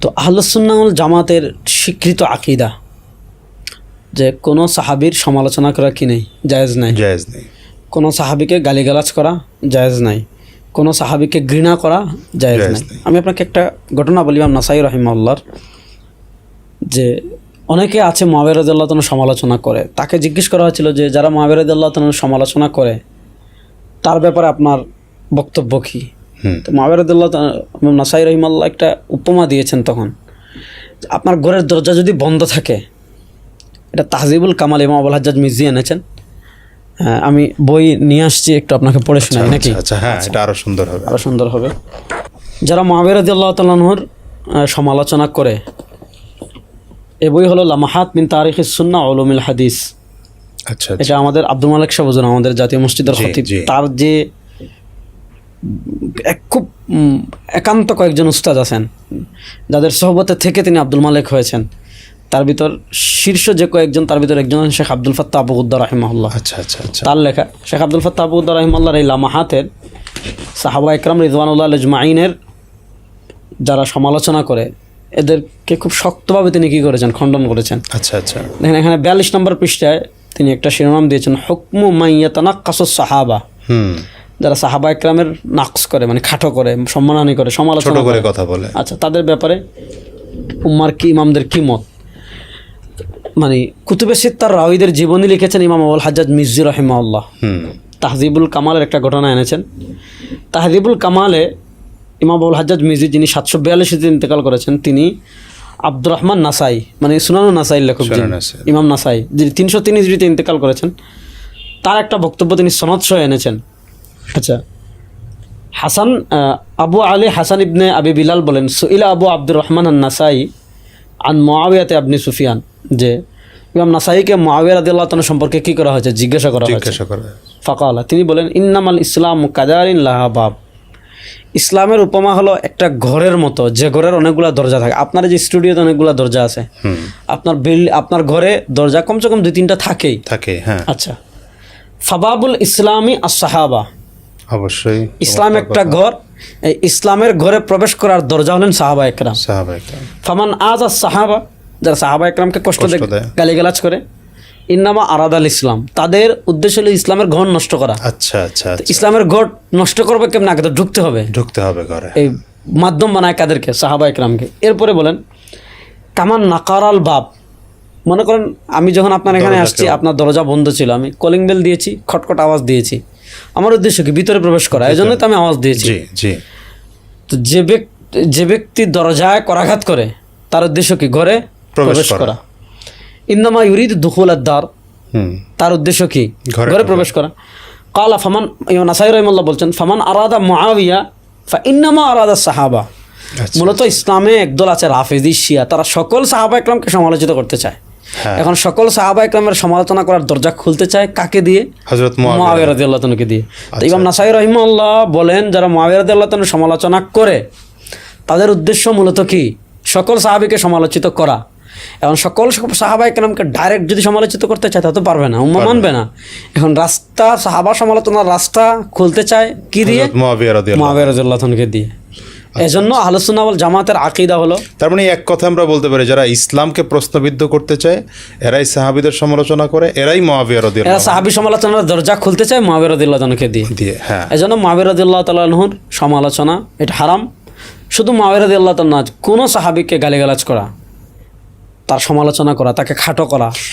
তো আহলুস সুন্নাহ ওয়াল জামাতের স্বীকৃত আকীদা যে কোনো সাহাবীর সমালোচনা করা কি নেই, জায়েজ নাই। জায়েজ নেই। কোনো সাহাবীকে গালিগালাজ করা জায়েজ নাই, কোনো সাহাবীকে ঘৃণা করা জায়েজ নাই। আমি আপনাকে একটা ঘটনা বলি, ইমাম নাসাই রাহিমাহুল্লাহর, যে অনেকে আছে মুআবিয়া রাদিয়াল্লাহু তাআলার সমালোচনা করে। তাকে জিজ্ঞেস করা হয়েছিল যে যারা মুআবিয়া রাদিয়াল্লাহু তাআলার সমালোচনা করে তার ব্যাপারে আপনার বক্তব্য কী? তো মুআবিয়া রাদিয়াল্লাহু তাআলা, ইমাম নাসাই রাহিমাহুল্লাহ একটা উপমা দিয়েছেন তখন। আপনার ঘরের দরজা যদি বন্ধ থাকে, এটা তাহজিবুল কামাল ইমাম আবুল হাজ্জাজ মিজি এনেছেন, আমি বই নিয়ে আসছি, একটু আপনাকে পড়ে শোনাই নাকি? আচ্ছা, হ্যাঁ, এটা আরো সুন্দর হবে, আরো সুন্দর হবে। যারা মুআবিয়া রাদিয়াল্লাহু তাআলার সমালোচনা করে, এই বই হলো লামাহাত মিন তারিখিস সুন্নাহ ওয়া উলুমিল হাদিস। আচ্ছা, এটা আমাদের আব্দুল মালিক সাহেব হুজুর, আমাদের জাতীয় মসজিদের খতিব, তার যে খুব একান্ত কয়েকজন উস্তাদ আছেন যাদের সোহবতে থেকে তিনি আব্দুল মালিক হয়েছেন, তার ভিতর শীর্ষ যে কয়েকজন, তার ভিতর একজন শেখ আব্দুল ফাত্তাহ আবু গুদ্দা রাহিমাহুল্লাহ। আচ্ছা আচ্ছা আচ্ছা। তার লেখা শেখ আব্দুল ফাত্তাহ আবু গুদ্দা রাহিমাহুল্লাহর এই লামাহাতের সাহাবা ইকরাম রিদওয়ানুল্লাহ আজমাইনের যারা সমালোচনা করে, এদেরকে খুব শক্তভাবে তিনি কী করেছেন, খণ্ডন করেছেন। আচ্ছা আচ্ছা। দেখেন এখানে 42 নম্বর পৃষ্ঠায় তিনি একটা শিরোনাম দিয়েছেন, হুকমু মান ইয়াতানাক্কাসুস সাহাবা। যারা সাহাবা ইকরামের নাকস করে, মানে খাটো করে, সম্মানহানি করে, সমালোচনা করে, কথা বলে, আচ্ছা, তাদের ব্যাপারে উম্মার কি, ইমামদের কি মত। মানে কুতুবে সিত্তার রাওয়ীদের জীবনী লিখেছেন ইমাম আবুল হাজ্জাজ মিজি রাহিমাহুল্লাহ। তাহজিবুল কামালের একটা ঘটনা এনেছেন। তাহজিবুল কামালে ইমাম আবুল হাজ্জাজ মিজি, যিনি 742 ইন্তেকাল করেছেন, তিনি আব্দুর রহমান নাসাই, মানে সুনানুন নাসাইর লেখক ইমাম নাসাই, যিনি 303 হিজরিতে ইন্তেকাল করেছেন, তার একটা বক্তব্য তিনি সনদ সহ এনেছেন। আচ্ছা, হাসান আবু আলী হাসান ইবনে আবি বিলাল বলেন, সুইলা আবু আব্দুর রহমান আন নাসাই আন মুআবিয়াতে আবনি সুফিয়ান, যে ইমাম নাসাইকে মুআবিয়া রাদিয়াল্লাহু তাআলা সম্পর্কে কি করা হয়েছে, জিজ্ঞাসা করা হয়েছে। ফাকালা, তিনি বলেন, ইন্নামাল ইসলাম কাদারিন লাহা বাব। ইসলামের উপমা হলো একটা ঘরের মতো, যে ঘরের অনেকগুলো দরজা থাকে। আপনার যে স্টুডিওতে অনেকগুলো দরজা আছে, আপনার ঘরে দরজা কমসে কম 2-3টা থাকেই থাকে। হ্যাঁ, আচ্ছা। ফাবাবুল ইসলামি আস-সাহাবা, অবশ্যই ইসলাম একটা ঘর, এই ইসলামের ঘরে প্রবেশ করার দরজা হলেন সাহাবা একরাম। ফামান আজ আস-সাহাবা, যারা সাহাবা একরামকে কষ্ট দেয়, গালিগালাজ করে, ইন্নামা আরাদাল ইসলাম, তাদের উদ্দেশ্য হলো ইসলামের ঘর নষ্ট করা। আচ্ছা আচ্ছা। ইসলামের ঘর নষ্ট করবে কেমন? আগে তো ঢুকতে হবে ঘরে। এই মাধ্যম বানায় কাদেরকে? সাহাবা একরামকে। এরপরে বলেন, কামান নাকারাল বাব, মনে করেন আমি যখন আপনার এখানে আসছি, আপনার দরজা বন্ধ ছিল, আমি কলিং বেল দিয়েছি, খটখট আওয়াজ দিয়েছি, আমার উদ্দেশ্য কি? ভিতরে প্রবেশ করা, এই জন্যই তো আমি আওয়াজ দিয়েছি। তো যে ব্যক্তি দরজায় করাঘাত করে, তার উদ্দেশ্য কি? ঘরে প্রবেশ করা। ইন্নামা ইউরিদ দুখুল আদ-দার, তার উদ্দেশ্য কি? ঘরে প্রবেশ করা। কালা ফামান, ইমাম নাসাই রাহিমাহুল্লাহ বলছেন, ফামান আরাদা মুআবিয়া ফা ইন্নামা আরাদা সাহাবা। মূলত ইসলামে একদল আছে রাফিজি শিয়া, তারা সকল সাহাবা একরামকে সমালোচিত করতে চায়। এখন সকল সাহাবা একরামের সমালোচনা করার দরজা খুলতে চায় কাকে দিয়ে? হযরত মুআবিয়া রাদিয়াল্লাহু তাআলাকে দিয়ে। ইমাম নাসাই রাহিমাহুল্লাহ বলেন, যারা মুআবিয়া রাদিয়াল্লাহু তাআলার সমালোচনা করে, তাদের উদ্দেশ্য মূলত কি? সকল সাহাবীকে সমালোচিত করা। এখন সকল সাহাবা একরামকে ডাইরেক্ট যদি সমালোচিত করতে চায়, তা তো পারবে না, উম্মাহ মানবে না। এখন রাস্তা, সাহাবা সমালোচনার রাস্তা খুলতে চায় কি দিয়ে? মুআবিয়া রাদিয়াল্লাহু তাআলাকে দিয়ে। এজন্য আহলুস সুন্নাহ ওয়াল জামাতের আকীদা হলো, তার মানে এক কথা আমরা বলতে পারি, যারা ইসলামকে প্রশ্নবিদ্ধ করতে চায়, এরাই সাহাবীদের সমালোচনা করে, এরাই মুআবিয়া রাদিয়াল্লাহু, এরা সাহাবী সমালোচনার দরজা খুলতে চায় মুআবিয়া রাদিয়াল্লাহু তাআলাকে দিয়ে। হ্যাঁ, এজন্য মুআবিয়া রাদিয়াল্লাহু তাআলার সমালোচনা এটা হারাম। শুধু মুআবিয়া রাদিয়াল্লাহু তাআলা না, কোনো সাহাবীকে গালিগালাজ করা, তার সমালোচনা করা, তাকে খাটো করা,